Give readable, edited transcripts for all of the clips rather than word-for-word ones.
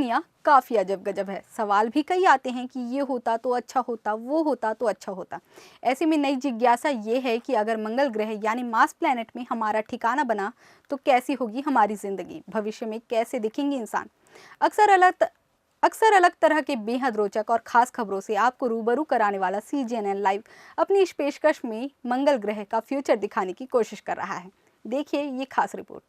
दुनिया काफ़ी अजब गजब है। सवाल भी कई आते हैं कि ये होता तो अच्छा होता, वो होता तो अच्छा होता। ऐसे में नई जिज्ञासा ये है कि अगर मंगल ग्रह यानी मार्स प्लैनेट में हमारा ठिकाना बना तो कैसी होगी हमारी ज़िंदगी, भविष्य में कैसे दिखेंगे इंसान। अक्सर अलग तरह के बेहद रोचक और ख़ास खबरों से आपको रूबरू कराने वाला CGNN लाइव अपनी इस पेशकश में मंगल ग्रह का फ्यूचर दिखाने की कोशिश कर रहा है। देखिए ये खास रिपोर्ट।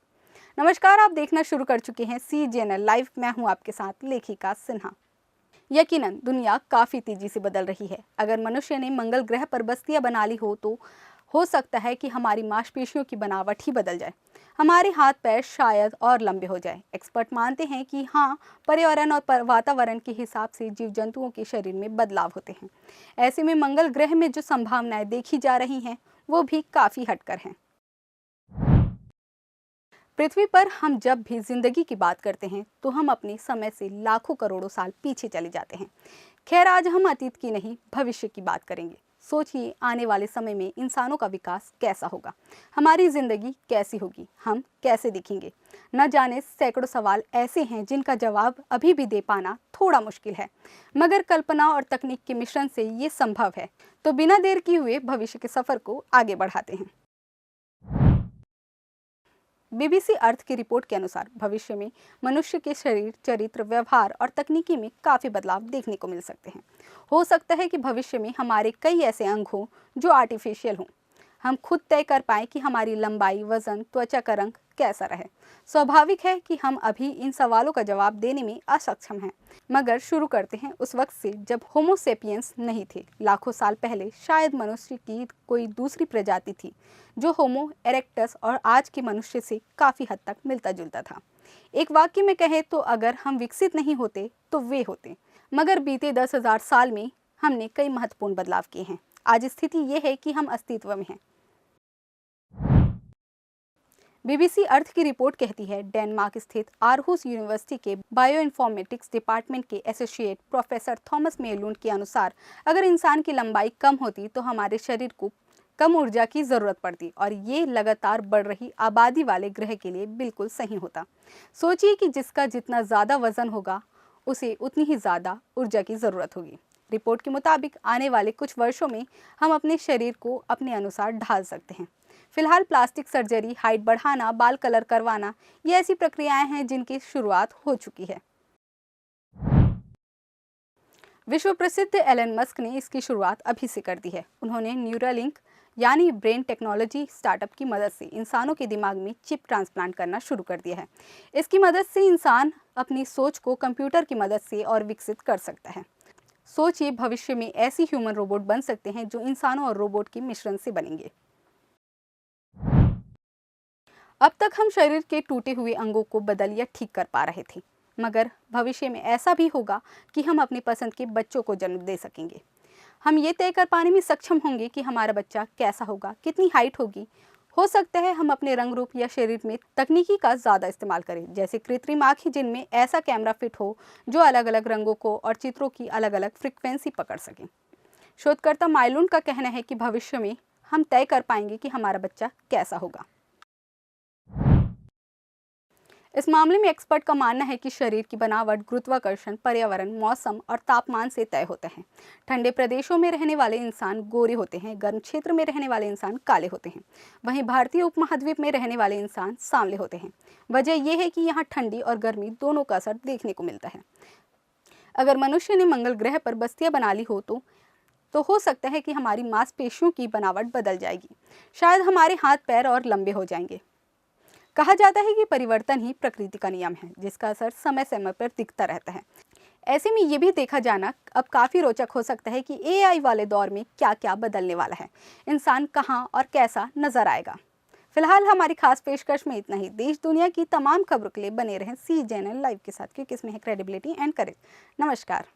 नमस्कार, आप देखना शुरू कर चुके हैं CGNN लाइव। मैं हूं आपके साथ लेखिका सिन्हा। यकीनन दुनिया काफ़ी तेज़ी से बदल रही है। अगर मनुष्य ने मंगल ग्रह पर बस्तियां बना ली तो हो सकता है कि हमारी मांसपेशियों की बनावट ही बदल जाए, हमारे हाथ पैर शायद और लंबे हो जाए। एक्सपर्ट मानते हैं कि हाँ, पर्यावरण और वातावरण के हिसाब से जीव जंतुओं के शरीर में बदलाव होते हैं। ऐसे में मंगल ग्रह में जो संभावनाएं देखी जा रही हैं वो भी काफ़ी हटकर हैं। पृथ्वी पर हम जब भी जिंदगी की बात करते हैं तो हम अपने समय से लाखों करोड़ों साल पीछे चले जाते हैं। खैर, आज हम अतीत की नहीं भविष्य की बात करेंगे। सोचिए, आने वाले समय में इंसानों का विकास कैसा होगा, हमारी जिंदगी कैसी होगी, हम कैसे दिखेंगे। न जाने सैकड़ों सवाल ऐसे हैं जिनका जवाब अभी भी दे पाना थोड़ा मुश्किल है, मगर कल्पना और तकनीक के मिश्रण से ये संभव है। तो बिना देर किए हुए भविष्य के सफर को आगे बढ़ाते हैं। BBC अर्थ की रिपोर्ट के अनुसार भविष्य में मनुष्य के शरीर, चरित्र, व्यवहार और तकनीकी में काफ़ी बदलाव देखने को मिल सकते हैं। हो सकता है कि भविष्य में हमारे कई ऐसे अंग हों जो आर्टिफिशियल हों। हम खुद तय कर पाएँ कि हमारी लंबाई, वजन, त्वचा का रंग कैसा रहे। स्वाभाविक है कि हम अभी इन सवालों का जवाब देने में असक्षम हैं, मगर शुरू करते हैं उस वक्त से जब होमो सेपियंस नहीं थे। लाखों साल पहले शायद मनुष्य की कोई दूसरी प्रजाति थी जो होमो इरेक्टस और आज के मनुष्य से काफ़ी हद तक मिलता जुलता था। एक वाक्य में कहें तो अगर हम विकसित नहीं होते तो वे होते। मगर बीते 10,000 साल में हमने कई महत्वपूर्ण बदलाव किए हैं। आज स्थिति ये है कि हम अस्तित्व में हैं। BBC अर्थ की रिपोर्ट कहती है, डेनमार्क स्थित आरहुस यूनिवर्सिटी के बायोइन्फॉर्मेटिक्स डिपार्टमेंट के एसोसिएट प्रोफेसर थॉमस मेलुंड के अनुसार अगर इंसान की लंबाई कम होती तो हमारे शरीर को कम ऊर्जा की ज़रूरत पड़ती और ये लगातार बढ़ रही आबादी वाले ग्रह के लिए बिल्कुल सही होता। सोचिए कि जिसका जितना ज़्यादा वजन होगा उसे उतनी ही ज़्यादा ऊर्जा की ज़रूरत होगी। रिपोर्ट के मुताबिक आने वाले कुछ वर्षों में हम अपने शरीर को अपने अनुसार ढाल सकते हैं। फिलहाल प्लास्टिक सर्जरी, हाइट बढ़ाना, बाल कलर करवाना, ये ऐसी प्रक्रियाएं हैं जिनकी शुरुआत हो चुकी है। विश्व प्रसिद्ध एलन मस्क ने इसकी शुरुआत अभी से कर दी है। उन्होंने न्यूरालिंक यानी ब्रेन टेक्नोलॉजी स्टार्टअप की मदद से इंसानों के दिमाग में चिप ट्रांसप्लांट करना शुरू कर दिया है। इसकी मदद से इंसान अपनी सोच को कंप्यूटर की मदद से और विकसित कर सकता है। सोचिए, भविष्य में ऐसी ह्यूमन रोबोट बन सकते हैं जो इंसानों और रोबोट के मिश्रण से बनेंगे। अब तक हम शरीर के टूटे हुए अंगों को बदल या ठीक कर पा रहे थे, मगर भविष्य में ऐसा भी होगा कि हम अपनी पसंद के बच्चों को जन्म दे सकेंगे। हम ये तय कर पाने में सक्षम होंगे कि हमारा बच्चा कैसा होगा, कितनी हाइट होगी। हो सकता है हम अपने रंग रूप या शरीर में तकनीकी का ज़्यादा इस्तेमाल करें, जैसे कृत्रिम आँखें जिनमें ऐसा कैमरा फिट हो जो अलग अलग रंगों को और चित्रों की अलग अलग फ्रिक्वेंसी पकड़ सकें। शोधकर्ता माइलुंड का कहना है कि भविष्य में हम तय कर पाएंगे कि हमारा बच्चा कैसा होगा। इस मामले में एक्सपर्ट का मानना है कि शरीर की बनावट गुरुत्वाकर्षण, पर्यावरण, मौसम और तापमान से तय होते हैं। ठंडे प्रदेशों में रहने वाले इंसान गोरे होते हैं, गर्म क्षेत्र में रहने वाले इंसान काले होते हैं। वहीं भारतीय उपमहाद्वीप में रहने वाले इंसान सांवले होते हैं। वजह यह है कि यहाँ ठंडी और गर्मी दोनों का असर देखने को मिलता है। अगर मनुष्य ने मंगल ग्रह पर बस्तियां बना ली तो हो सकता है कि हमारी मांसपेशियों की बनावट बदल जाएगी। शायद हमारे हाथ पैर और लंबे हो जाएंगे। कहा जाता है कि परिवर्तन ही प्रकृति का नियम है, जिसका असर समय समय पर दिखता रहता है। ऐसे में ये भी देखा जाना अब काफ़ी रोचक हो सकता है कि AI वाले दौर में क्या क्या बदलने वाला है, इंसान कहाँ और कैसा नजर आएगा। फिलहाल हमारी खास पेशकश में इतना ही। देश दुनिया की तमाम खबरों के लिए बने रहें CGNN लाइव के साथ, क्योंकि इसमें है क्रेडिबिलिटी एंड करेज। नमस्कार।